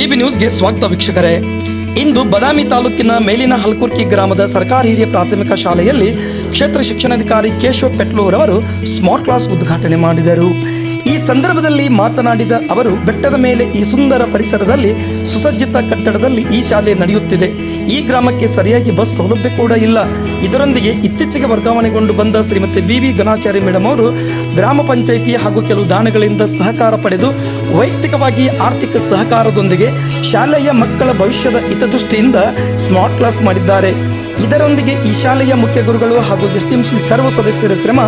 ಬಿಬಿ ನ್ಯೂಸ್ಗೆ ಸ್ವಾಗತ ವೀಕ್ಷಕರೇ. ಇಂದು ಬದಾಮಿ ತಾಲೂಕಿನ ಮೇಲಿನ ಹಲ್ಕುರ್ಕಿ ಗ್ರಾಮದ ಸರ್ಕಾರಿ ಹಿರಿಯ ಪ್ರಾಥಮಿಕ ಶಾಲೆಯಲ್ಲಿ ಕ್ಷೇತ್ರ ಶಿಕ್ಷಣಾಧಿಕಾರಿ ಕೇಶವ್ ಪೆಟ್ಲೂರ್ ಅವರು ಸ್ಮಾರ್ಟ್ ಕ್ಲಾಸ್ ಉದ್ಘಾಟನೆ ಮಾಡಿದರು. ಈ ಸಂದರ್ಭದಲ್ಲಿ ಮಾತನಾಡಿದ ಅವರು, ಬೆಟ್ಟದ ಮೇಲೆ ಈ ಸುಂದರ ಪರಿಸರದಲ್ಲಿ ಸುಸಜ್ಜಿತ ಕಟ್ಟಡದಲ್ಲಿ ಈ ಶಾಲೆ ನಡೆಯುತ್ತಿದೆ. ಈ ಗ್ರಾಮಕ್ಕೆ ಸರಿಯಾಗಿ ಬಸ್ ಸೌಲಭ್ಯ ಕೂಡ ಇಲ್ಲ. ಇದರೊಂದಿಗೆ ಇತ್ತೀಚೆಗೆ ವರ್ಗಾವಣೆಗೊಂಡು ಬಂದ ಶ್ರೀಮತಿ ಬಿ ಗಣಾಚಾರಿ ಮೇಡಮ್ ಅವರು ಗ್ರಾಮ ಪಂಚಾಯಿತಿ ಹಾಗೂ ಕೆಲವು ದಾನಗಳಿಂದ ಸಹಕಾರ ಪಡೆದು ವೈಯಕ್ತಿಕವಾಗಿ ಆರ್ಥಿಕ ಸಹಕಾರದೊಂದಿಗೆ ಶಾಲೆಯ ಮಕ್ಕಳ ಭವಿಷ್ಯದ ಹಿತದೃಷ್ಟಿಯಿಂದ ಸ್ಮಾರ್ಟ್ ಕ್ಲಾಸ್ ಮಾಡಿದ್ದಾರೆ. ಇದರೊಂದಿಗೆ ಈ ಶಾಲೆಯ ಮುಖ್ಯ ಗುರುಗಳು ಹಾಗೂ ಎಸ್ಟಿಎಂಸಿ ಸರ್ವ ಸದಸ್ಯರ ಶ್ರಮ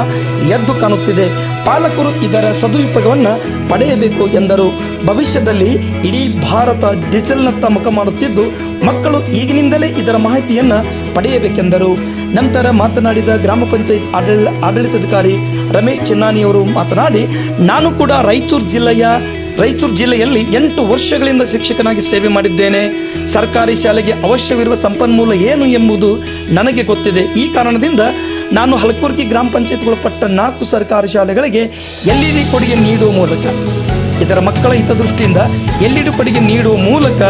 ಎದ್ದು ಕಾಣುತ್ತಿದೆ. ಪಾಲಕರು ಇದರ ಸದುಪಯೋಗವನ್ನು ಪಡೆಯಬೇಕು ಎಂದರು. ಭವಿಷ್ಯದಲ್ಲಿ ಇಡೀ ಭಾರತ ಡಿಜಿಟಲ್ನತ್ತ ಮುಖ ಮಾಡುತ್ತಿದ್ದು ಮಕ್ಕಳು ಈಗಿನಿಂದಲೇ ಇದರ ಮಾಹಿತಿಯನ್ನು ಪಡೆಯಬೇಕೆಂದರು. ನಂತರ ಮಾತನಾಡಿದ ಗ್ರಾಮ ಪಂಚಾಯತ್ ಆಡಳಿತಾಧಿಕಾರಿ ರಮೇಶ್ ಚೆನ್ನಾನಿಯವರು ಮಾತನಾಡಿ, ನಾನು ಕೂಡ ರಾಯಚೂರು ಜಿಲ್ಲೆಯಲ್ಲಿ 8 ವರ್ಷಗಳಿಂದ ಶಿಕ್ಷಕನಾಗಿ ಸೇವೆ ಮಾಡಿದ್ದೇನೆ. ಸರ್ಕಾರಿ ಶಾಲೆಗೆ ಅವಶ್ಯವಿರುವ ಸಂಪನ್ಮೂಲ ಏನು ಎಂಬುದು ನನಗೆ ಗೊತ್ತಿದೆ. ಈ ಕಾರಣದಿಂದ ನಾನು ಹಲ್ಕುರ್ಕಿ ಗ್ರಾಮ ಪಂಚಾಯತ್ಗೊಳಪಟ್ಟ 4 ಸರ್ಕಾರಿ ಶಾಲೆಗಳಿಗೆ LED ಕೊಡುಗೆ ನೀಡುವ ಮೂಲಕ, ಇದರ ಮಕ್ಕಳ ಹಿತದೃಷ್ಟಿಯಿಂದ LED ಕೊಡುಗೆ ನೀಡುವ ಮೂಲಕ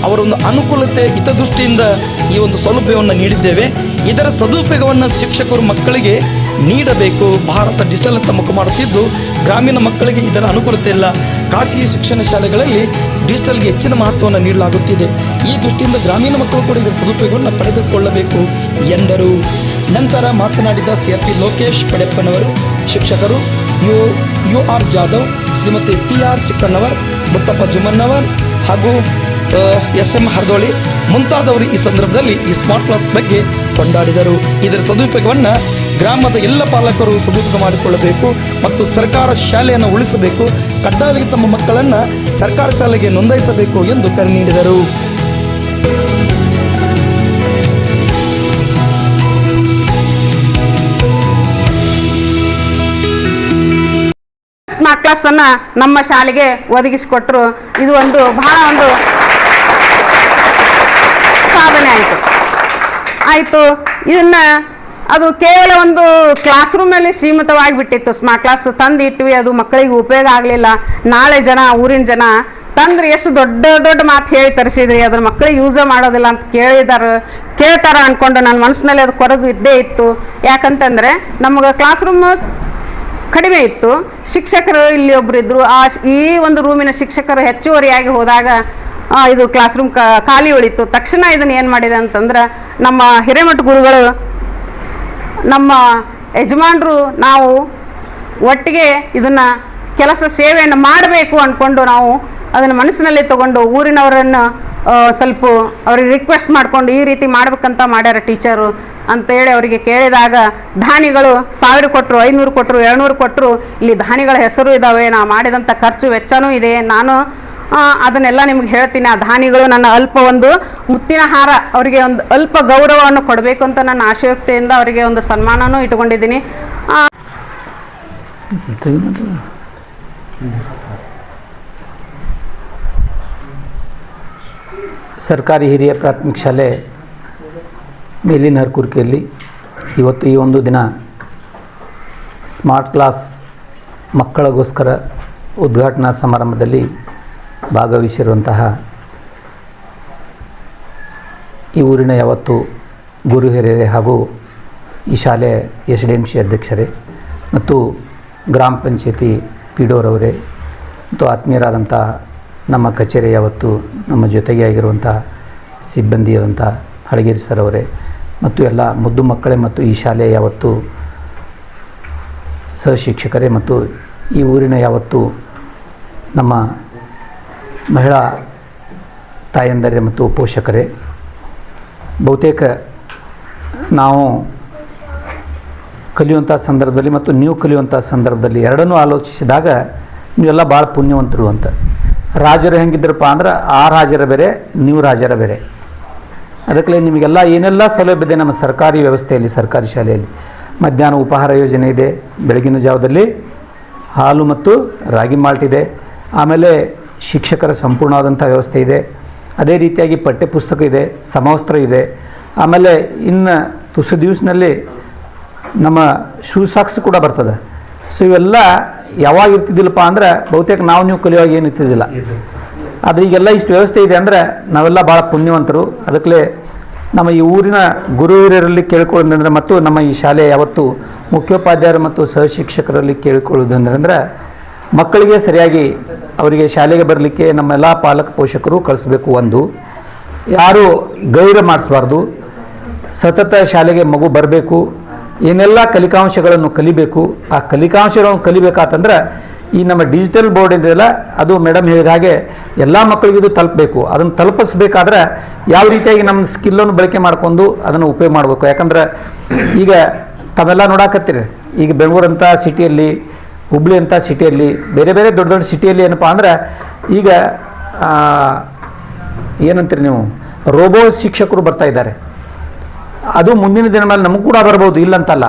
ಅವರೊಂದು ಅನುಕೂಲತೆ ಹಿತದೃಷ್ಟಿಯಿಂದ ಈ ಒಂದು ಸೌಲಭ್ಯವನ್ನು ನೀಡಿದ್ದೇವೆ. ಇದರ ಸದುಪಯೋಗವನ್ನು ಶಿಕ್ಷಕರು ಮಕ್ಕಳಿಗೆ ನೀಡಬೇಕು. ಭಾರತ ಡಿಜಿಟಲ್ ಅಂತ ಮುಖ ಮಾಡುತ್ತಿದ್ದು ಗ್ರಾಮೀಣ ಮಕ್ಕಳಿಗೆ ಇದರ ಅನುಕೂಲತೆ ಇಲ್ಲ. ಖಾಸಗಿ ಶಿಕ್ಷಣ ಶಾಲೆಗಳಲ್ಲಿ ಡಿಜಿಟಲ್ಗೆ ಹೆಚ್ಚಿನ ಮಹತ್ವವನ್ನು ನೀಡಲಾಗುತ್ತಿದೆ. ಈ ದೃಷ್ಟಿಯಿಂದ ಗ್ರಾಮೀಣ ಮಕ್ಕಳು ಕೂಡ ಇದರ ಸದುಪಯೋಗವನ್ನು ಪಡೆದುಕೊಳ್ಳಬೇಕು ಎಂದರು. ನಂತರ ಮಾತನಾಡಿದ CRP ಲೋಕೇಶ್ ಪಡೆಪ್ಪನವರು, ಶಿಕ್ಷಕರು UR ಜಾಧವ್, ಶ್ರೀಮತಿ PR ಚಿಕ್ಕಣ್ಣವರ್, ಮುತ್ತಪ್ಪ ಜುಮನ್ನವರ್ ಹಾಗೂ SM ಹರ್ದೋಳಿ ಮುಂತಾದವರು ಈ ಸಂದರ್ಭದಲ್ಲಿ ಈ ಸ್ಮಾರ್ಟ್ ಕ್ಲಾಸ್ ಬಗ್ಗೆ ಕೊಂಡಾಡಿದರು. ಇದರ ಸದುಪಯೋಗವನ್ನು ಗ್ರಾಮದ ಎಲ್ಲ ಪಾಲಕರು ಸದುಪಯೋಗ ಮಾಡಿಕೊಳ್ಳಬೇಕು ಮತ್ತು ಸರ್ಕಾರ ಶಾಲೆಯನ್ನು ಉಳಿಸಬೇಕು. ಕಡ್ಡಾಯವಾಗಿ ತಮ್ಮ ಮಕ್ಕಳನ್ನು ಸರ್ಕಾರಿ ಶಾಲೆಗೆ ನೋಂದಾಯಿಸಬೇಕು ಎಂದು ಕರೆ ನೀಡಿದರು. ಸ್ಮಾರ್ಟ್ ಕ್ಲಾಸ್ ಅನ್ನ ನಮ್ಮ ಶಾಲೆಗೆ ಒದಗಿಸಿಕೊಟ್ರು. ಇದು ಬಹಳ ಸಾಧನೆ ಆಯಿತು. ಇದನ್ನ ಅದು ಕೇವಲ ಕ್ಲಾಸ್ ರೂಮಲ್ಲಿ ಸೀಮಿತವಾಗಿಬಿಟ್ಟಿತ್ತು. ಸ್ಮಾರ್ಟ್ ಕ್ಲಾಸ್ ತಂದು ಇಟ್ವಿ, ಅದು ಮಕ್ಕಳಿಗೆ ಉಪಯೋಗ ಆಗಲಿಲ್ಲ. ನಾಳೆ ಊರಿನ ಜನ ತಂದ್ರೆ ಎಷ್ಟು ದೊಡ್ಡ ಮಾತು ಹೇಳಿ ತರಿಸಿದ್ರಿ, ಅದ್ರ ಮಕ್ಕಳಿಗೆ ಯೂಸ ಮಾಡೋದಿಲ್ಲ ಅಂತ ಕೇಳ್ತಾರ ಅನ್ಕೊಂಡು ನನ್ನ ಮನಸ್ಸಿನಲ್ಲಿ ಅದು ಕೊರಗು ಇದ್ದೇ ಇತ್ತು. ಯಾಕಂತಂದ್ರೆ ನಮಗೆ ಕ್ಲಾಸ್ ರೂಮ್ ಕಡಿಮೆ ಇತ್ತು. ಶಿಕ್ಷಕರು ಇಲ್ಲಿ ಒಬ್ಬರಿದ್ರು. ಈ ರೂಮಿನ ಶಿಕ್ಷಕರು ಹೆಚ್ಚುವರಿಯಾಗಿ ಹೋದಾಗ ಇದು ಕ್ಲಾಸ್ ರೂಮ್ ಖಾಲಿ ಉಳಿತು. ತಕ್ಷಣ ಇದನ್ನು ಏನು ಮಾಡಿದೆ ಅಂತಂದ್ರೆ, ನಮ್ಮ ಹಿರೇಮಠ ಗುರುಗಳು, ನಮ್ಮ ಯಜಮಾನರು, ನಾವು ಒಟ್ಟಿಗೆ ಇದನ್ನು ಸೇವೆಯನ್ನು ಮಾಡಬೇಕು ಅಂದ್ಕೊಂಡು ನಾವು ಅದನ್ನು ಮನಸ್ಸಿನಲ್ಲಿ ತಗೊಂಡು ಊರಿನವರನ್ನು ಸ್ವಲ್ಪ ಅವ್ರಿಗೆ ರಿಕ್ವೆಸ್ಟ್ ಮಾಡಿಕೊಂಡು ಈ ರೀತಿ ಮಾಡ್ಬೇಕಂತ ಮಾಡ್ಯಾರ ಟೀಚರು ಅಂತೇಳಿ ಅವರಿಗೆ ಕೇಳಿದಾಗ, ದಾನಿಗಳು 1000 ಕೊಟ್ಟರು, 500 ಕೊಟ್ಟರು, 200 ಕೊಟ್ಟರು. ಇಲ್ಲಿ ದಾನಿಗಳ ಹೆಸರು ಇದ್ದಾವೆ, ನಾ ಮಾಡಿದಂಥ ಖರ್ಚು ವೆಚ್ಚನೂ ಇದೆ. ನಾನು ಅದನ್ನೆಲ್ಲ ನಿಮ್ಗೆ ಹೇಳ್ತೀನಿ. ಆ ದಾನಿಗಳು ನನ್ನ ಮುತ್ತಿನ ಹಾರ, ಅವರಿಗೆ ಅಲ್ಪ ಗೌರವವನ್ನು ಕೊಡಬೇಕು ಅಂತ ನನ್ನ ಆಶಯೋಕ್ತಿಯಿಂದ ಅವರಿಗೆ ಸನ್ಮಾನನೂ ಇಟ್ಕೊಂಡಿದ್ದೀನಿ. ಸರ್ಕಾರಿ ಹಿರಿಯ ಪ್ರಾಥಮಿಕ ಶಾಲೆ ಮೇಲಿನ ಹಲ್ಕುರ್ಕಿಯಲ್ಲಿ ಇವತ್ತು ಈ ದಿನ ಸ್ಮಾರ್ಟ್ ಕ್ಲಾಸ್ ಮಕ್ಕಳಿಗೋಸ್ಕರ ಉದ್ಘಾಟನಾ ಸಮಾರಂಭದಲ್ಲಿ ಭಾಗವಹಿಸಿರುವಂತಹ ಈ ಊರಿನ ಯಾವತ್ತು ಗುರು ಹಿರಿಯರೇ ಹಾಗೂ ಈ ಶಾಲೆಯ SDMC ಅಧ್ಯಕ್ಷರೇ ಮತ್ತು ಗ್ರಾಮ ಪಂಚಾಯತಿ PDOರವರೇ ಮತ್ತು ಆತ್ಮೀಯರಾದಂಥ ನಮ್ಮ ಕಚೇರಿ ಯಾವತ್ತು ನಮ್ಮ ಜೊತೆಗೆ ಆಗಿರುವಂಥ ಸಿಬ್ಬಂದಿಯಾದಂಥ ಹಳಗೇರಿ ಸರ್ ಅವರೇ ಮತ್ತು ಎಲ್ಲ ಮುದ್ದು ಮಕ್ಕಳೇ ಮತ್ತು ಈ ಶಾಲೆಯ ಯಾವತ್ತು ಸಹಶಿಕ್ಷಕರೇ ಮತ್ತು ಈ ಊರಿನ ಯಾವತ್ತು ನಮ್ಮ ಮಹಿಳಾ ತಾಯಂದರೇ ಮತ್ತು ಪೋಷಕರೇ, ಬಹುತೇಕ ನಾವು ಕಲಿಯುವಂಥ ಸಂದರ್ಭದಲ್ಲಿ ಮತ್ತು ನೀವು ಕಲಿಯುವಂಥ ಸಂದರ್ಭದಲ್ಲಿ ಎರಡನ್ನೂ ಆಲೋಚಿಸಿದಾಗ ನೀವೆಲ್ಲ ಭಾಳ ಪುಣ್ಯವಂತರು ಅಂತ. ರಾಜರು ಹೆಂಗಿದ್ರಪ್ಪ ಅಂದ್ರೆ ಆ ರಾಜರ ಬೇರೆ, ನೀವು ರಾಜರ ಬೇರೆ. ಅದಕ್ಕೆ ನಿಮಗೆಲ್ಲ ಏನೆಲ್ಲ ಸೌಲಭ್ಯ ಇದೆ ನಮ್ಮ ಸರ್ಕಾರಿ ವ್ಯವಸ್ಥೆಯಲ್ಲಿ, ಸರ್ಕಾರಿ ಶಾಲೆಯಲ್ಲಿ ಮಧ್ಯಾಹ್ನ ಉಪಹಾರ ಯೋಜನೆ ಇದೆ, ಬೆಳಗಿನ ಜಾವದಲ್ಲಿ ಹಾಲು ಮತ್ತು ರಾಗಿ ಮಾಲ್ಟ್ ಇದೆ, ಆಮೇಲೆ ಶಿಕ್ಷಕರ ಸಂಪೂರ್ಣವಾದಂಥ ವ್ಯವಸ್ಥೆ ಇದೆ, ಅದೇ ರೀತಿಯಾಗಿ ಪಠ್ಯಪುಸ್ತಕ ಇದೆ, ಸಮವಸ್ತ್ರ ಇದೆ, ಆಮೇಲೆ ಇನ್ನು ತುಸು ದಿವಸದಲ್ಲಿ ನಮ್ಮ ಶೂ ಸಾಕ್ಸ್ ಕೂಡ ಬರ್ತದೆ. ಸೊ ಇವೆಲ್ಲ ಯಾವಾಗ ಇರ್ತಿದ್ದಿಲ್ಲಪ್ಪ ಅಂದ್ರೆ ಬಹುತೇಕ ನೀವು ಕಲಿಯುವಾಗ ಏನು ಇರ್ತಿದ್ದಿಲ್ಲ. ಆದರೆ ಈಗೆಲ್ಲ ಇಷ್ಟು ವ್ಯವಸ್ಥೆ ಇದೆ ಅಂದರೆ ನಾವೆಲ್ಲ ಭಾಳ ಪುಣ್ಯವಂತರು. ಅದಕ್ಕಲೇ ನಮ್ಮ ಈ ಊರಿನ ಗುರು ಹಿರಿಯರಲ್ಲಿ ಕೇಳಿಕೊಳ್ಳೋದಂದ್ರೆ ಮತ್ತು ನಮ್ಮ ಈ ಶಾಲೆ ಯಾವತ್ತು ಮುಖ್ಯೋಪಾಧ್ಯಾಯರು ಮತ್ತು ಸಹಶಿಕ್ಷಕರಲ್ಲಿ ಕೇಳಿಕೊಳ್ಳೋದಂದ್ರೆ ಮಕ್ಕಳಿಗೆ ಸರಿಯಾಗಿ ಅವರಿಗೆ ಶಾಲೆಗೆ ಬರಲಿಕ್ಕೆ ನಮ್ಮೆಲ್ಲ ಪಾಲಕ ಪೋಷಕರು ಕಳಿಸ್ಬೇಕು. ಒಂದು, ಯಾರು ಗೈರು ಮಾಡಿಸ್ಬಾರ್ದು, ಸತತ ಶಾಲೆಗೆ ಮಗು ಬರಬೇಕು, ಏನೆಲ್ಲ ಕಲಿಕಾಂಶಗಳನ್ನು ಕಲಿಬೇಕು. ಆ ಕಲಿಕಾಂಶಗಳನ್ನು ಕಲಿಬೇಕಾತಂದ್ರೆ ಈ ನಮ್ಮ ಡಿಜಿಟಲ್ ಬೋರ್ಡ್ ಇದೆಯಲ್ಲ, ಅದು ಮೇಡಮ್ ಹೇಳಿದ ಹಾಗೆ ಎಲ್ಲ ಮಕ್ಕಳಿಗೆ ಇದು ತಲುಪಬೇಕು. ಅದನ್ನು ತಲುಪಿಸ್ಬೇಕಾದ್ರೆ ಯಾವ ರೀತಿಯಾಗಿ ನಮ್ಮ ಸ್ಕಿಲ್ಲನ್ನು ಬಳಕೆ ಮಾಡಿಕೊಂಡು ಅದನ್ನು ಉಪಯೋಗ ಮಾಡಬೇಕು. ಯಾಕಂದ್ರೆ ಈಗ ತಾವೆಲ್ಲ ನೋಡಾಕತ್ತೀರಿ, ಈಗ ಬೆಂಗಳೂರಂಥ ಸಿಟಿಯಲ್ಲಿ, ಹುಬ್ಳಿ ಅಂಥ ಸಿಟಿಯಲ್ಲಿ, ಬೇರೆ ಬೇರೆ ದೊಡ್ಡ ದೊಡ್ಡ ಸಿಟಿಯಲ್ಲಿ ಏನಪ್ಪ ಅಂದ್ರೆ ಈಗ ಏನಂತೀರಿ ನೀವು, ರೋಬೋ ಶಿಕ್ಷಕರು ಬರ್ತಾ ಇದ್ದಾರೆ. ಅದು ಮುಂದಿನ ದಿನ ಮೇಲೆ ನಮಗೂ ಕೂಡ ಬರ್ಬೋದು, ಇಲ್ಲಂತಲ್ಲ.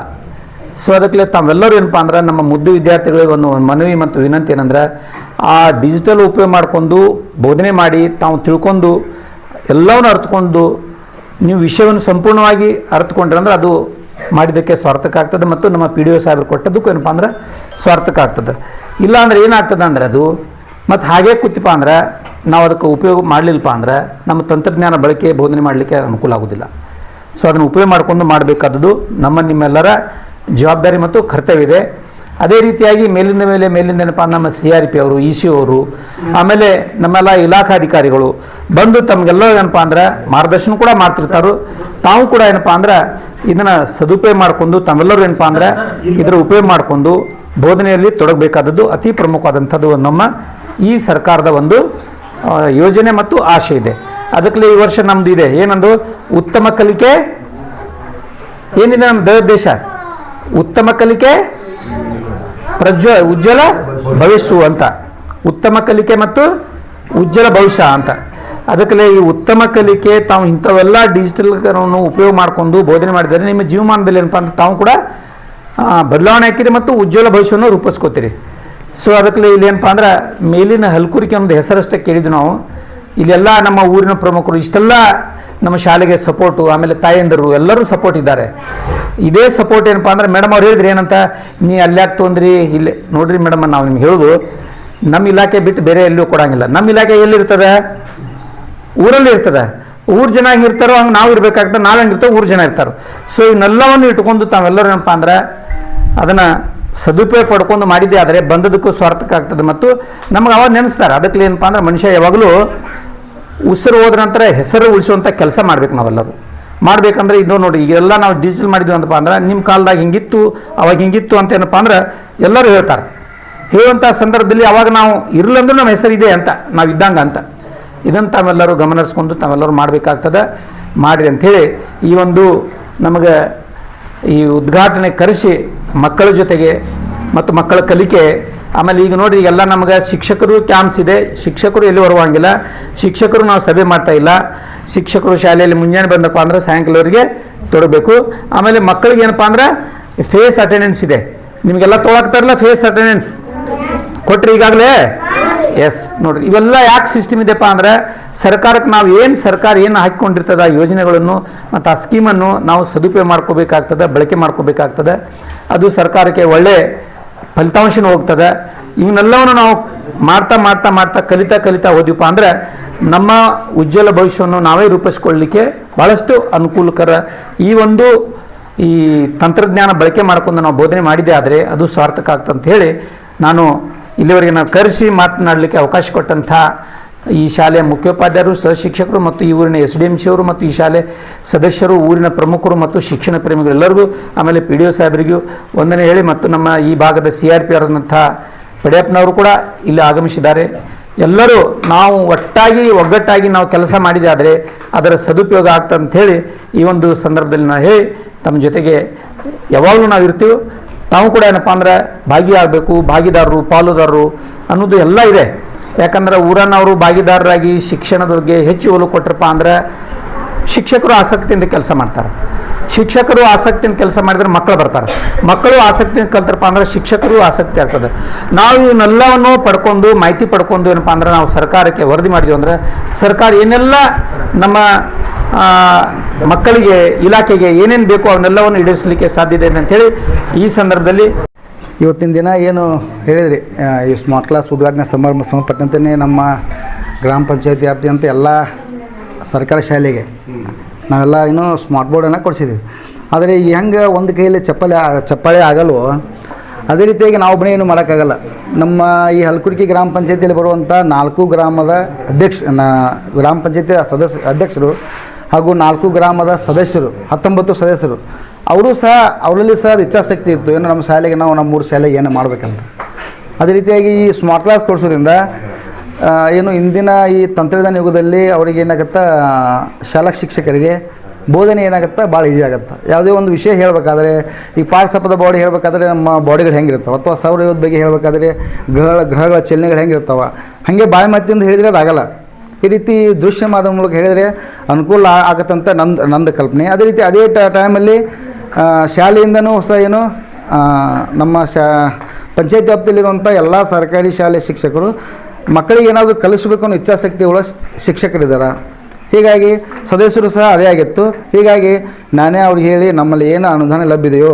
ಸೊ ಅದಕ್ಕೆ ತಾವೆಲ್ಲರೂ ಏನಪ್ಪ ಅಂದ್ರೆ ನಮ್ಮ ಮುದ್ದು ವಿದ್ಯಾರ್ಥಿಗಳಿಗೆ ಒಂದು ಮನವಿ ಮತ್ತು ವಿನಂತಿ ಏನಂದ್ರೆ, ಆ ಡಿಜಿಟಲ್ ಉಪಯೋಗ ಮಾಡಿಕೊಂಡು ಬೋಧನೆ ಮಾಡಿ ತಾವು ತಿಳ್ಕೊಂಡು ಎಲ್ಲವನ್ನು ಅರ್ಥಕೊಂಡು ನೀವು ವಿಷಯವನ್ನು ಸಂಪೂರ್ಣವಾಗಿ ಅರ್ಥಕೊಂಡ್ರೆ ಅಂದ್ರೆ ಅದು ಮಾಡಿದ್ದಕ್ಕೆ ಸ್ವಾರ್ಥಕ ಆಗ್ತದೆ. ಮತ್ತು ನಮ್ಮ PDO ಸಾಹೇಬರು ಕೊಟ್ಟದ್ದಕ್ಕೂ ಏನಪ್ಪ ಅಂದ್ರೆ ಸ್ವಾರ್ಥಕ ಆಗ್ತದೆ. ಇಲ್ಲ ಅಂದ್ರೆ ಏನಾಗ್ತದೆ ಅಂದ್ರೆ ಅದು ಮತ್ತು ಹಾಗೇ ಕೂತಿಪ್ಪ ಅಂದ್ರೆ ನಾವು ಅದಕ್ಕೆ ಉಪಯೋಗ ಮಾಡಲಿಲ್ಲಪ್ಪ ಅಂದ್ರೆ ನಮ್ಮ ತಂತ್ರಜ್ಞಾನ ಬಳಕೆ ಬೋಧನೆ ಮಾಡಲಿಕ್ಕೆ ಅನುಕೂಲ ಆಗೋದಿಲ್ಲ. ಸೊ ಅದನ್ನು ಉಪಯೋಗ ಮಾಡಿಕೊಂಡು ಮಾಡಬೇಕಾದದ್ದು ನಿಮ್ಮೆಲ್ಲರ ಜವಾಬ್ದಾರಿ ಮತ್ತು ಕರ್ತವ್ಯ ಇದೆ. ಅದೇ ರೀತಿಯಾಗಿ ಮೇಲಿಂದ ಏನಪ್ಪ ನಮ್ಮ CRP ಅವರು, EC ಅವರು, ಆಮೇಲೆ ನಮ್ಮೆಲ್ಲ ಇಲಾಖಾಧಿಕಾರಿಗಳು ಬಂದು ತಮಗೆಲ್ಲ ಏನಪ್ಪ ಅಂದ್ರೆ ಮಾರ್ಗದರ್ಶನ ಕೂಡ ಮಾಡ್ತಿರ್ತಾರೋ. ತಾವು ಕೂಡ ಏನಪ್ಪ ಅಂದ್ರೆ ಇದನ್ನು ಸದುಪಯೋಗ ಮಾಡಿಕೊಂಡು ತಾವೆಲ್ಲರೂ ಏನಪ್ಪ ಅಂದ್ರೆ ಇದರ ಉಪಯೋಗ ಮಾಡಿಕೊಂಡು ಬೋಧನೆಯಲ್ಲಿ ತೊಡಗಬೇಕಾದದ್ದು ಅತಿ ಪ್ರಮುಖವಾದಂಥದ್ದು ನಮ್ಮ ಈ ಸರ್ಕಾರದ ಒಂದು ಯೋಜನೆ ಮತ್ತು ಆಶೆ ಇದೆ. ಅದಕ್ಕೆ ಈ ವರ್ಷ ನಮ್ದು ಇದೆ ಏನಂದು, ಉತ್ತಮ ಕಲಿಕೆ ಏನಿದೆ ನಮ್ಮ ದೇಶ, ಉತ್ತಮ ಕಲಿಕೆ ಉಜ್ವಲ ಭವಿಷ್ಯ ಅಂತ, ಉತ್ತಮ ಕಲಿಕೆ ಮತ್ತು ಉಜ್ವಲ ಭವಿಷ್ಯ ಅಂತ. ಅದಕ್ಕೆ ಈ ಉತ್ತಮ ಕಲಿಕೆ ತಾವು ಇಂಥವೆಲ್ಲ ಡಿಜಿಟಲ್ ಉಪಯೋಗ ಮಾಡಿಕೊಂಡು ಬೋಧನೆ ಮಾಡಿದರೆ ನಿಮ್ಮ ಜೀವಮಾನದಲ್ಲಿ ಏನಪ್ಪ ಅಂತ ತಾವು ಕೂಡ ಬದಲಾವಣೆ ಹಾಕಿರಿ ಮತ್ತು ಉಜ್ವಲ ಭವಿಷ್ಯವನ್ನು ರೂಪಿಸ್ಕೋತೀರಿ. ಸೊ ಅದಕ್ಕೆ ಇಲ್ಲಿ ಏನಪ್ಪ ಅಂದ್ರೆ ಮೇಲಿನ ಹಲ್ಕುರಿಕೆ ಅನ್ನೋದು ಹೆಸರಷ್ಟೇ ಕೇಳಿದ್ವಿ ನಾವು. ಇಲ್ಲೆಲ್ಲ ನಮ್ಮ ಊರಿನ ಪ್ರಮುಖರು ಇಷ್ಟೆಲ್ಲ ನಮ್ಮ ಶಾಲೆಗೆ ಸಪೋರ್ಟು, ಆಮೇಲೆ ತಾಯಂದಿರು ಎಲ್ಲರೂ ಸಪೋರ್ಟ್ ಇದ್ದಾರೆ. ಇದೇ ಸಪೋರ್ಟ್ ಏನಪ್ಪ ಅಂದ್ರೆ ಮೇಡಮ್ ಅವ್ರು ಹೇಳಿದ್ರಿ ಏನಂತ, ನೀ ಅಲ್ಲಾಕೆ ತೊಂದ್ರಿ ಇಲ್ಲೇ ನೋಡ್ರಿ ಮೇಡಮ್, ನಾವು ನಿಮ್ಗೆ ಹೇಳೋದು ನಮ್ಮ ಇಲಾಖೆ ಬಿಟ್ಟು ಬೇರೆ ಎಲ್ಲೂ ಕೊಡಂಗಿಲ್ಲ. ನಮ್ಮ ಇಲಾಖೆ ಎಲ್ಲಿರ್ತದೆ, ಊರಲ್ಲಿ ಇರ್ತದೆ. ಊರು ಜನ ಹೆಂಗಿರ್ತಾರೋ ಹಂಗೆ ನಾವು ಇರಬೇಕಾಗ್ತದೆ, ನಾವು ಹೆಂಗಿರ್ತಾರೋ ಊರು ಜನ ಇರ್ತಾರೋ. ಸೊ ಇವನ್ನೆಲ್ಲವನ್ನು ಇಟ್ಕೊಂಡು ತಾವೆಲ್ಲರೂ ಏನಪ್ಪ ಅಂದ್ರೆ ಅದನ್ನು ಸದುಪಯೋಗ ಪಡ್ಕೊಂಡು ಮಾಡಿದ್ದೆ ಆದರೆ ಬಂದದಕ್ಕೂ ಸ್ವಾರ್ಥಕ ಆಗ್ತದೆ ಮತ್ತು ನಮ್ಗೆ ಅವಾಗ ನೆನೆಸ್ತಾರೆ. ಅದಕ್ಕೆ ಏನಪ್ಪ ಅಂದ್ರೆ ಮನುಷ್ಯ ಯಾವಾಗಲೂ ಉಸಿರು ಹೋದ ನಂತರ ಹೆಸರು ಉಳಿಸುವಂಥ ಕೆಲಸ ಮಾಡ್ಬೇಕು. ನಾವೆಲ್ಲರೂ ಮಾಡ್ಬೇಕಂದ್ರೆ ಇದು ನೋಡಿ, ಈಗೆಲ್ಲ ನಾವು ಡಿಜಿಟಲ್ ಮಾಡಿದ್ವಿ ಅಂತಪ್ಪ ಅಂದ್ರೆ ನಿಮ್ಮ ಕಾಲದಾಗ ಹಿಂಗಿತ್ತು ಅವಾಗ ಹಿಂಗಿತ್ತು ಅಂತ ಏನಪ್ಪ ಅಂದ್ರೆ ಎಲ್ಲರೂ ಹೇಳ್ತಾರೆ. ಹೇಳುವಂಥ ಸಂದರ್ಭದಲ್ಲಿ ಅವಾಗ ನಾವು ಇರಲಂದ್ರೂ ನಮ್ಮ ಹೆಸರು ಇದೆ ಅಂತ, ನಾವು ಇದ್ದಂಗೆ ಅಂತ. ಇದನ್ನು ತಾವೆಲ್ಲರೂ ಗಮನಿಸ್ಕೊಂಡು ತಾವೆಲ್ಲರೂ ಮಾಡಬೇಕಾಗ್ತದೆ. ಮಾಡಿರಿ ಅಂಥೇಳಿ ಈ ಒಂದು ನಮಗೆ ಈ ಉದ್ಘಾಟನೆ ಕರೆಸಿ ಮಕ್ಕಳ ಜೊತೆಗೆ ಮತ್ತು ಮಕ್ಕಳ ಕಲಿಕೆ, ಆಮೇಲೆ ಈಗ ನೋಡಿ ಎಲ್ಲ ನಮಗೆ ಶಿಕ್ಷಕರು ಕ್ಯಾಂಪ್ಸ್ ಇದೆ, ಶಿಕ್ಷಕರು ಎಲ್ಲಿ ಹೊರವಂಗಿಲ್ಲ, ಶಿಕ್ಷಕರು ನಾವು ಸಭೆ ಮಾಡ್ತಾ ಇಲ್ಲ. ಶಿಕ್ಷಕರು ಶಾಲೆಯಲ್ಲಿ ಮುಂಜಾನೆ ಬಂದಪ್ಪ ಅಂದ್ರೆ ಸಾಯಂಕಾಲವರೆಗೆ ತೊಡಬೇಕು. ಆಮೇಲೆ ಮಕ್ಕಳಿಗೆ ಏನಪ್ಪ ಅಂದ್ರೆ ಫೇಸ್ ಅಟೆಂಡೆನ್ಸ್ ಇದೆ, ನಿಮಗೆಲ್ಲ ತೊಗೊಳಕ್ತಾರಲ್ಲ ಫೇಸ್ ಅಟೆಂಡೆನ್ಸ್ ಕೊಟ್ರಿ ಈಗಾಗಲೇ. ಎಸ್ ನೋಡ್ರಿ, ಇವೆಲ್ಲ ಯಾಕೆ ಸಿಸ್ಟಮ್ ಇದೆಪ್ಪ ಅಂದ್ರೆ ಸರ್ಕಾರಕ್ಕೆ ನಾವು ಸರ್ಕಾರ ಏನು ಹಾಕಿಕೊಂಡಿರ್ತದ ಯೋಜನೆಗಳನ್ನು ಮತ್ತು ಆ ಸ್ಕೀಮನ್ನು ನಾವು ಸದುಪಯೋಗ ಮಾಡ್ಕೋಬೇಕಾಗ್ತದೆ, ಬಳಕೆ ಮಾಡ್ಕೋಬೇಕಾಗ್ತದೆ. ಅದು ಸರ್ಕಾರಕ್ಕೆ ಒಳ್ಳೆ ಫಲಿತಾಂಶನೂ ಹೋಗ್ತದೆ. ಇವನ್ನೆಲ್ಲವನ್ನು ನಾವು ಮಾಡ್ತಾ ಮಾಡ್ತಾ ಮಾಡ್ತಾ ಕಲಿತಾ ಹೋದ್ವಿಪ್ಪ ಅಂದ್ರೆ ನಮ್ಮ ಉಜ್ವಲ ಭವಿಷ್ಯವನ್ನು ನಾವೇ ರೂಪಿಸ್ಕೊಳ್ಳಲಿಕ್ಕೆ ಬಹಳಷ್ಟು ಅನುಕೂಲಕರ. ಈ ತಂತ್ರಜ್ಞಾನ ಬಳಕೆ ಮಾಡ್ಕೊಂಡು ನಾವು ಬೋಧನೆ ಮಾಡಿದ್ದೆ ಆದರೆ ಅದು ಸಾರ್ಥಕ ಆಗ್ತಂತ ಹೇಳಿ ನಾನು ಇಲ್ಲಿವರೆಗೆ ನಾವು ಕರೆಸಿ ಮಾತನಾಡಲಿಕ್ಕೆ ಅವಕಾಶ ಕೊಟ್ಟಂಥ ಈ ಶಾಲೆಯ ಮುಖ್ಯೋಪಾಧ್ಯಾಯರು, ಸಹಶಿಕ್ಷಕರು ಮತ್ತು ಈ ಊರಿನ SDMC ಅವರು ಮತ್ತು ಈ ಶಾಲೆ ಸದಸ್ಯರು, ಊರಿನ ಪ್ರಮುಖರು ಮತ್ತು ಶಿಕ್ಷಣ ಪ್ರೇಮಿಗಳೆಲ್ಲರಿಗೂ, ಆಮೇಲೆ PDO ಸಾಹೇಬರಿಗೂ ವಂದನೆ ಹೇಳಿ ಮತ್ತು ನಮ್ಮ ಈ ಭಾಗದ CRP ಆದಂಥ ಪಡೆಯಪ್ಪನವರು ಕೂಡ ಇಲ್ಲಿ ಆಗಮಿಸಿದ್ದಾರೆ. ಎಲ್ಲರೂ ನಾವು ಒಗ್ಗಟ್ಟಾಗಿ ನಾವು ಕೆಲಸ ಮಾಡಿದೆ ಆದರೆ ಅದರ ಸದುಪಯೋಗ ಆಗ್ತಂತ ಹೇಳಿ ಈ ಒಂದು ಸಂದರ್ಭದಲ್ಲಿ ನಾವು ಹೇಳಿ ತಮ್ಮ ಜೊತೆಗೆ ಯಾವಾಗಲೂ ನಾವು ಇರ್ತೀವಿ. ತಾವು ಕೂಡ ಏನಪ್ಪ ಅಂದ್ರೆ ಭಾಗಿಯಾಗಬೇಕು, ಭಾಗಿದಾರರು, ಪಾಲುದಾರರು ಅನ್ನೋದು ಎಲ್ಲ ಇದೆ. ಯಾಕಂದ್ರೆ ಊರನ್ನವರು ಭಾಗಿದಾರರಾಗಿ ಶಿಕ್ಷಣದ ಬಗ್ಗೆ ಹೆಚ್ಚು ಒಲವು ಕೊಟ್ಟರಪ್ಪ ಅಂದ್ರೆ ಶಿಕ್ಷಕರು ಆಸಕ್ತಿಯಿಂದ ಕೆಲಸ ಮಾಡ್ತಾರೆ. ಶಿಕ್ಷಕರು ಆಸಕ್ತಿಯಿಂದ ಕೆಲಸ ಮಾಡಿದ್ರೆ ಮಕ್ಕಳು ಬರ್ತಾರೆ, ಮಕ್ಕಳು ಆಸಕ್ತಿಯಿಂದ ಕಲ್ತರಪ್ಪ ಅಂದ್ರೆ ಶಿಕ್ಷಕರು ಆಸಕ್ತಿ ಆಗ್ತದೆ. ನಾವು ಇವನ್ನೆಲ್ಲವನ್ನು ಪಡ್ಕೊಂಡು ಮಾಹಿತಿ ಪಡ್ಕೊಂಡು ಏನಪ್ಪ ಅಂದ್ರೆ ನಾವು ಸರ್ಕಾರಕ್ಕೆ ವರದಿ ಮಾಡಿದ್ವಿ ಅಂದ್ರೆ ಸರ್ಕಾರ ಏನೆಲ್ಲ ನಮ್ಮ ಮಕ್ಕಳಿಗೆ ಇಲಾಖೆಗೆ ಏನೇನು ಬೇಕೋ ಅವನ್ನೆಲ್ಲವನ್ನು ಈಡೇರಿಸಲಿಕ್ಕೆ ಸಾಧ್ಯ ಇದೆ ಅಂತೇಳಿ ಈ ಸಂದರ್ಭದಲ್ಲಿ ಇವತ್ತಿನ ದಿನ ಏನು ಹೇಳಿದ್ರಿ, ಈ ಸ್ಮಾರ್ಟ್ ಕ್ಲಾಸ್ ಉದ್ಘಾಟನೆ ಸಂಬಂಧಪಟ್ಟಂತೆ ನಮ್ಮ ಗ್ರಾಮ ಪಂಚಾಯತಿ ವ್ಯಾಪ್ತಿಯಂತ ಎಲ್ಲ ಸರ್ಕಾರಿ ಶಾಲೆಗೆ ನಾವೆಲ್ಲ ಇನ್ನೂ ಸ್ಮಾರ್ಟ್ ಬೋರ್ಡನ್ನು ಕೊಡಿಸಿದ್ದೀವಿ. ಆದರೆ ಈ ಹೆಂಗೆ ಒಂದು ಕೈಯಲ್ಲಿ ಚಪ್ಪಾಳೆ ಆಗಲ್ವೋ ಅದೇ ರೀತಿಯಾಗಿ ನಾವೊಬ್ಬನೇ ಏನು ಮಾಡೋಕ್ಕಾಗಲ್ಲ. ನಮ್ಮ ಈ ಹಲ್ಕುರ್ಕಿ ಗ್ರಾಮ ಪಂಚಾಯತಿಯಲ್ಲಿ ಬರುವಂಥ 4 ಗ್ರಾಮದ ಗ್ರಾಮ ಪಂಚಾಯತಿ ಅಧ್ಯಕ್ಷರು ಹಾಗೂ 4 ಗ್ರಾಮದ ಸದಸ್ಯರು 19 ಸದಸ್ಯರು ಅವರಲ್ಲಿ ಸಹ ಇಚ್ಛಾಶಕ್ತಿ ಇತ್ತು, ಏನು ನಮ್ಮ ಶಾಲೆಗೆ ನಮ್ಮ 3 ಶಾಲೆಗೆ ಏನು ಮಾಡಬೇಕಂತ. ಅದೇ ರೀತಿಯಾಗಿ ಈ ಸ್ಮಾರ್ಟ್ ಕ್ಲಾಸ್ ಕೊಡಿಸೋದ್ರಿಂದ ಏನು ಇಂದಿನ ಈ ತಂತ್ರಜ್ಞಾನ ಯುಗದಲ್ಲಿ ಅವ್ರಿಗೆ ಏನಾಗುತ್ತಾ, ಶಾಲಾ ಶಿಕ್ಷಕರಿಗೆ ಬೋಧನೆ ಏನಾಗುತ್ತೆ ಭಾಳ ಈಸಿ ಆಗುತ್ತೆ. ಯಾವುದೇ ಒಂದು ವಿಷಯ ಹೇಳಬೇಕಾದ್ರೆ ಈಗ ಪಾಠಸಪದ ಬಾಡಿ ಹೇಳಬೇಕಾದ್ರೆ ನಮ್ಮ ಬಾಡಿಗಳು ಹೆಂಗಿರ್ತಾವೆ, ಅಥವಾ ಸೌರಯುಗದ ಬಗ್ಗೆ ಹೇಳಬೇಕಾದ್ರೆ ಗ್ರಹಗಳ ಚಲನೆಗಳು ಹೆಂಗಿರ್ತಾವೆ, ಹಾಗೆ ಬಾಯಿ ಮಾತಿಂದ ಹೇಳಿದರೆ ಅದಾಗಲ್ಲ. ಈ ರೀತಿ ದೃಶ್ಯ ಮಾಧ್ಯಮ ಮೂಲಕ ಹೇಳಿದರೆ ಅನುಕೂಲ ಆಗತ್ತಂತ ನಂದು ಕಲ್ಪನೆ. ಅದೇ ರೀತಿ ಅದೇ ಟೈಮಲ್ಲಿ ಶಾಲೆಯಿಂದನೂ ಸಹ ಏನು ನಮ್ಮ ಪಂಚಾಯತ್ ವ್ಯಾಪ್ತಿಯಲ್ಲಿರುವಂಥ ಎಲ್ಲ ಸರ್ಕಾರಿ ಶಾಲೆ ಶಿಕ್ಷಕರು ಮಕ್ಕಳಿಗೆ ಏನಾದರೂ ಕಲಿಸಬೇಕು ಅನ್ನೋ ಇಚ್ಛಾಶಕ್ತಿ ಉಳ್ಳ ಶಿಕ್ಷಕರಿದ್ದಾರೆ. ಹೀಗಾಗಿ ಸದಸ್ಯರು ಸಹ ಅದೇ ಆಗಿತ್ತು. ಹೀಗಾಗಿ ನಾನೇ ಅವ್ರಿಗೆ ಹೇಳಿ ನಮ್ಮಲ್ಲಿ ಏನು ಅನುದಾನ ಲಭ್ಯದೆಯೋ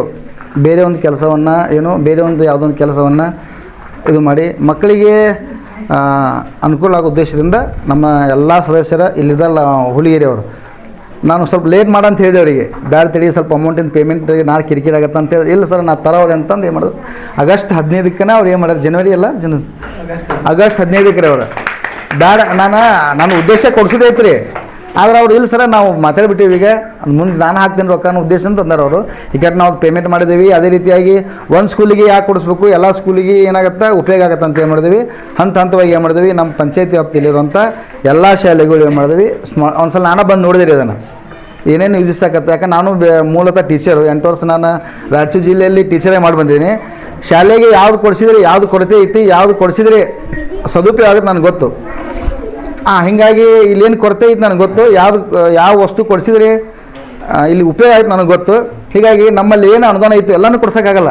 ಬೇರೆ ಒಂದು ಕೆಲಸವನ್ನು ಬೇರೆ ಒಂದು ಯಾವುದೊಂದು ಕೆಲಸವನ್ನು ಇದು ಮಾಡಿ ಮಕ್ಕಳಿಗೆ ಅನುಕೂಲ ಆಗೋ ಉದ್ದೇಶದಿಂದ ನಮ್ಮ ಎಲ್ಲ ಸದಸ್ಯರ ಇಲ್ಲಿದ್ದಲ್ಲ ಹುಲಿಗೆರೆ ಅವರು ನಾನು ಸ್ವಲ್ಪ ಲೇಟ್ ಮಾಡಂತ ಹೇಳಿದೆ ಅವರಿಗೆ, ಬ್ಯಾಡ ತಡಿ ಸ್ವಲ್ಪ ಅಮೌಂಟಿಂದ ಪೇಮೆಂಟ್ ನಾಳೆ ಕಿರಿಕಿರಿ ಆಗತ್ತೆ ಅಂತ ಹೇಳಿ, ಇಲ್ಲ ಸರ್ ನಾನು ತರೋವ್ರೆ ಅಂತಂದು ಏನು ಮಾಡೋದು ಆಗಸ್ಟ್ 15ಕ್ಕೆ ಅವ್ರು ಏನು ಮಾಡ್ಯಾರ, ಜನವರಿ ಅಲ್ಲ ಆಗಸ್ಟ್ 15ಕ್ಕೆ ಅವರು ಬ್ಯಾಡ ನಾನು ಉದ್ದೇಶ ಕೊಡ್ಸೋದೇ ಐತ್ರಿ. ಆದ್ರೆ ಅವ್ರು ಇಲ್ಲ ಸರ ನಾವು ಮಾತಾಡ್ಬಿಟ್ಟಿವಿ, ಈಗ ಮುಂದೆ ನಾನು ಹಾಕ್ತೀನಿ ರೊಕ್ಕ ಅನ್ನೋ ಉದ್ದೇಶ ಅಂತ ಅಂದಾರೆ ಅವರು. ಈಗ ನಾವು ಪೇಮೆಂಟ್ ಮಾಡಿದ್ದೀವಿ. ಅದೇ ರೀತಿಯಾಗಿ ಒಂದು ಸ್ಕೂಲಿಗೆ ಯಾಕೆ ಕೊಡಿಸ್ಬೇಕು, ಎಲ್ಲ ಸ್ಕೂಲಿಗೆ ಏನಾಗುತ್ತೆ ಉಪಯೋಗ ಆಗುತ್ತೆ ಅಂತ ಏನು ಮಾಡಿದ್ವಿ, ಹಂತವಾಗಿ ಏನು ಮಾಡಿದ್ವಿ, ನಮ್ಮ ಪಂಚಾಯತಿ ವ್ಯಾಪ್ತಿಯಲ್ಲಿರುವಂಥ ಎಲ್ಲ ಶಾಲೆಗಳು ಏನು ಮಾಡಿದ್ವಿ ಒಂದ್ಸಲ ನಾನು ಬಂದು ನೋಡಿದಿರಿ ಅದನ್ನು ಏನೇನು ಯೂಸ್ ಆಗತ್ತೆ. ಯಾಕಂದ್ರೆ ನಾನು ಮೂಲತಃ ಟೀಚರು, 8 ವರ್ಷ ನಾನು ರಾಯಚೂರು ಜಿಲ್ಲೆಯಲ್ಲಿ ಟೀಚರೇ ಮಾಡಿ ಬಂದೀನಿ. ಶಾಲೆಗೆ ಯಾವ್ದು ಕೊಡಿಸಿದ್ರೆ ಯಾವ್ದು ಕೊರತೆ ಐತಿ, ಯಾವ್ದು ಕೊಡಿಸಿದ್ರೆ ಸದುಪಯೋಗ ಆಗುತ್ತೆ ನನಗೆ ಗೊತ್ತು. ಹೀಗಾಗಿ ಇಲ್ಲೇನು ಕೊರತೆ ಐತೆ ನನಗೆ ಗೊತ್ತು, ಯಾವ ವಸ್ತು ಕೊಡಿಸಿದ್ರೆ ಇಲ್ಲಿ ಉಪಯೋಗ ಆಯ್ತು ನನಗೆ ಗೊತ್ತು. ಹೀಗಾಗಿ ನಮ್ಮಲ್ಲಿ ಏನು ಅನುದಾನ ಐತಿ ಎಲ್ಲನೂ ಕೊಡ್ಸೋಕ್ಕಾಗಲ್ಲ.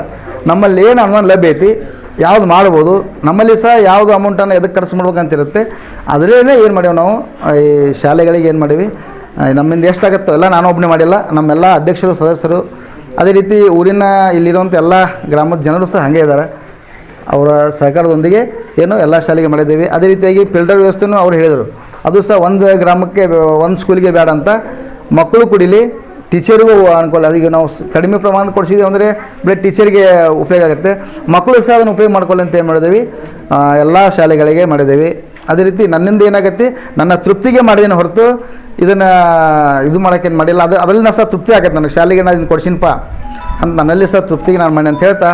ನಮ್ಮಲ್ಲಿ ಏನು ಅನುದಾನ ಲಭ್ಯ ಐತಿ, ಯಾವ್ದು ಮಾಡ್ಬೋದು, ನಮ್ಮಲ್ಲಿ ಸಹ ಯಾವುದು ಅಮೌಂಟನ್ನು ಎದಕ್ಕೆ ಖರ್ಚು ಮಾಡ್ಬೇಕಂತಿರುತ್ತೆ. ಅದರಲ್ಲೇ ಏನು ಮಾಡೀವಿ ನಾವು ಈ ಶಾಲೆಗಳಿಗೆ ಏನು ಮಾಡೀವಿ, ನಮ್ಮಿಂದ ಎಷ್ಟಾಗುತ್ತೋ ಎಲ್ಲ ನಾನು ಒಬ್ಬನೇ ಮಾಡಿಲ್ಲ, ನಮ್ಮೆಲ್ಲ ಅಧ್ಯಕ್ಷರು ಸದಸ್ಯರು ಅದೇ ರೀತಿ ಊರಿನ ಇಲ್ಲಿರುವಂಥ ಎಲ್ಲ ಗ್ರಾಮದ ಜನರು ಸಹ ಹಾಗೆ ಇದ್ದಾರೆ. ಅವರ ಸಹಕಾರದೊಂದಿಗೆ ಏನು ಎಲ್ಲ ಶಾಲೆಗೆ ಮಾಡಿದ್ದೀವಿ. ಅದೇ ರೀತಿಯಾಗಿ ಫಿಲ್ಟರ್ ವ್ಯವಸ್ಥೆನೂ ಅವ್ರು ಹೇಳಿದರು, ಅದು ಸಹ ಒಂದು ಗ್ರಾಮಕ್ಕೆ ಒಂದು ಸ್ಕೂಲಿಗೆ ಬೇಡ ಅಂತ, ಮಕ್ಕಳು ಕುಡಿಲಿ ಟೀಚರಿಗೂ ಅನುಕೂಲ. ಅದೀಗ ನಾವು ಕಡಿಮೆ ಪ್ರಮಾಣದ ಕೊಡಿಸಿದ್ದೀವಿ ಅಂದರೆ ಬರೀ ಟೀಚರಿಗೆ ಉಪಯೋಗ ಆಗುತ್ತೆ, ಮಕ್ಕಳು ಸಹ ಅದನ್ನು ಉಪಯೋಗ ಮಾಡ್ಕೊಳ್ಳಿ ಅಂತ ಏನು ಮಾಡಿದ್ದೀವಿ ಎಲ್ಲ ಶಾಲೆಗಳಿಗೆ ಮಾಡಿದ್ದೀವಿ. ಅದೇ ರೀತಿ ನನ್ನಿಂದ ಏನಾಗತ್ತೆ, ನನ್ನ ತೃಪ್ತಿಗೆ ಮಾಡಿದ್ದೀನಿ ಹೊರತು ಇದನ್ನು ಇದು ಮಾಡೋಕ್ಕೇನು ಮಾಡಿಲ್ಲ. ಅದರಲ್ಲಿ ಸಹ ತೃಪ್ತಿ ಆಗತ್ತೆ ನನಗೆ, ಶಾಲೆಗೆ ನಾನು ಇದನ್ನು ಕೊಡ್ಸಿನಪ್ಪ ಅಂತ ನನ್ನಲ್ಲಿ ಸಹ ತೃಪ್ತಿಗೆ ನಾನು ಮಾಡಿ ಅಂತ ಹೇಳ್ತಾ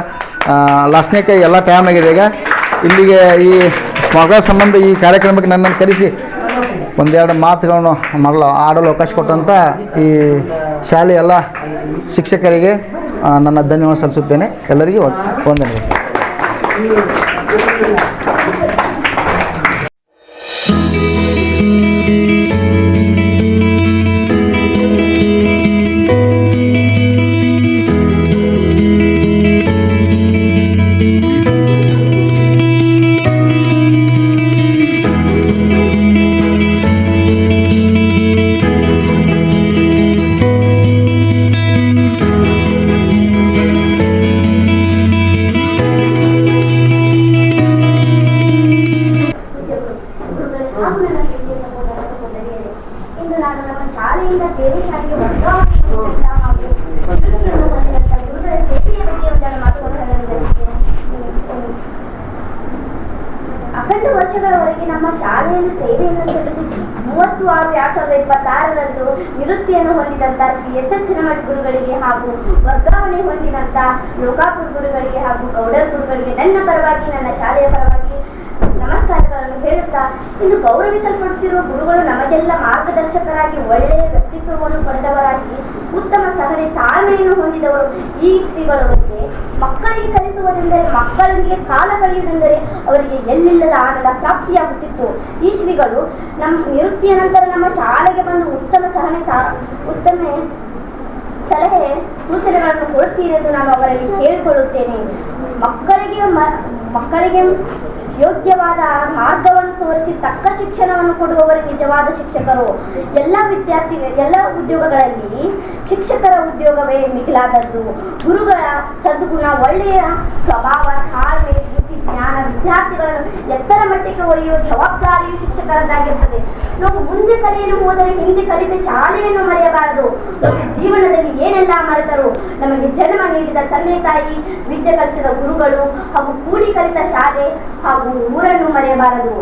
ಲಾಸ್ಟ್ನೇಕ ಎಲ್ಲ ಟೈಮ್ ಆಗಿದೆ. ಈಗ ಇಲ್ಲಿಗೆ ಈ ಸ್ಮಾರ್ಟ್ ಸಂಬಂಧ ಈ ಕಾರ್ಯಕ್ರಮಕ್ಕೆ ನನ್ನನ್ನು ಕರೆಸಿ ಒಂದೆರಡು ಮಾತುಗಳನ್ನು ಆಡಲು ಅವಕಾಶ ಕೊಟ್ಟಂಥ ಈ ಶಾಲೆ ಎಲ್ಲ ಶಿಕ್ಷಕರಿಗೆ ನನ್ನ ಧನ್ಯವಾದ ಸಲ್ಲಿಸುತ್ತೇನೆ. ಎಲ್ಲರಿಗೂ ವಂದನೆಗಳು. ಅಖಂಡ ವರ್ಷಗಳವರೆಗೆ ನಮ್ಮ ಶಾಲೆಯಲ್ಲಿ ಸೇವೆಯನ್ನು ಸಲ್ಲಿಸಿ 36/2026ರಂದು ನಿವೃತ್ತಿಯನ್ನು ಹೊಂದಿದಂತ ಶ್ರೀ SS ಹಿರೇಮಠ್ ಗುರುಗಳಿಗೆ ಹಾಗೂ ವರ್ಗಾವಣೆ ಹೊಂದಿದಂತ ಲೋಕಾಪುರ್ ಗುರುಗಳಿಗೆ ಹಾಗೂ ಗೌಡರ್ ಗುರುಗಳಿಗೆ ನನ್ನ ಪರವಾಗಿ, ನನ್ನ ಶಾಲೆಯ ಪರವಾಗಿ ನಮಸ್ಕಾರಗಳನ್ನು ಹೇಳುತ್ತಾ, ಇಂದು ಗೌರವಿಸಲ್ಪಡುತ್ತಿರುವ ಗುರುಗಳು ನಮಗೆಲ್ಲ ಮಾರ್ಗದರ್ಶಕರಾಗಿ ಒಳ್ಳೆಯ ವ್ಯಕ್ತಿತ್ವವನ್ನು ಪಡೆದವರಾಗಿ ಉತ್ತಮ ಸಹನೆ ತಾಳ್ಮೆಯನ್ನು ಹೊಂದಿದವರು. ಈ ಶ್ರೀಗಳವರಿಗೆ ಮಕ್ಕಳಿಗೆ ಕಲಿಸುವುದೆಂದರೆ, ಮಕ್ಕಳಿಗೆ ಕಾಲ ಕಳೆಯುವುದೆಂದರೆ ಅವರಿಗೆ ಎಲ್ಲಿಲ್ಲದ ಆನಂದ ಪ್ರಾಪ್ತಿಯಾಗುತ್ತಿತ್ತು. ಈ ಶ್ರೀಗಳು ನಮ್ಮ ನಿವೃತ್ತಿಯ ನಂತರ ನಮ್ಮ ಶಾಲೆಗೆ ಬಂದು ಉತ್ತಮ ಸಲಹೆ ಸೂಚನೆಗಳನ್ನು ಕೊಡುತ್ತೀರಿ ಎಂದು ನಾನು ಅವರಲ್ಲಿ ಕೇಳಿಕೊಳ್ಳುತ್ತೇನೆ. ಮಕ್ಕಳಿಗೆ ಯೋಗ್ಯವಾದ ಮಾರ್ಗವನ್ನು ತೋರಿಸಿ ತಕ್ಕ ಶಿಕ್ಷಣವನ್ನು ಕೊಡುವವರು ನಿಜವಾದ ಶಿಕ್ಷಕರು. ಎಲ್ಲ ಉದ್ಯೋಗಗಳಲ್ಲಿ ಶಿಕ್ಷಕರ ಉದ್ಯೋಗವೇ ಮಿಗಿಲಾದದ್ದು. ಗುರುಗಳ ಸದ್ಗುಣ, ಒಳ್ಳೆಯ ಸ್ವಭಾವ, ತಾಳ್ಮೆ, ಜ್ಞಾನ ವಿದ್ಯಾರ್ಥಿಗಳನ್ನು ಎತ್ತರ ಮಟ್ಟಕ್ಕೆ ಒಯ್ಯುವ ಜವಾಬ್ದಾರಿಯು ಶಿಕ್ಷಕರದ್ದಾಗಿರುತ್ತದೆ. ನಾವು ಮುಂದೆ ಕಲಿಯಲು ಹೋದರೆ ಹಿಂದೆ ಕಲಿತ ಶಾಲೆಯನ್ನು ಮರೆಯಬಾರದು. ಮತ್ತು ಜೀವನದಲ್ಲಿ ಏನೆಲ್ಲ ಮರೆತರು ನಮಗೆ ಜನ್ಮ ನೀಡಿದ ತಂದೆ ತಾಯಿ, ವಿದ್ಯೆ ಕಲಿಸಿದ ಗುರುಗಳು ಹಾಗೂ ಕೂಡಿ ಕಲಿತ ಶಾಲೆ ಹಾಗೂ ಊರನ್ನು ಮರೆಯಬಾರದು.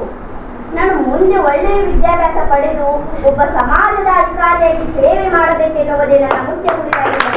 ನಾನು ಮುಂದೆ ಒಳ್ಳೆಯ ವಿದ್ಯಾಭ್ಯಾಸ ಪಡೆದು ಒಬ್ಬ ಸಮಾಜದ ಅಧಿಕಾರಿಯಾಗಿ ಸೇವೆ ಮಾಡಬೇಕೆನ್ನುವುದೇ ನನ್ನ ಮುಖ್ಯ ಗುರಿಯಾಗಿದೆ.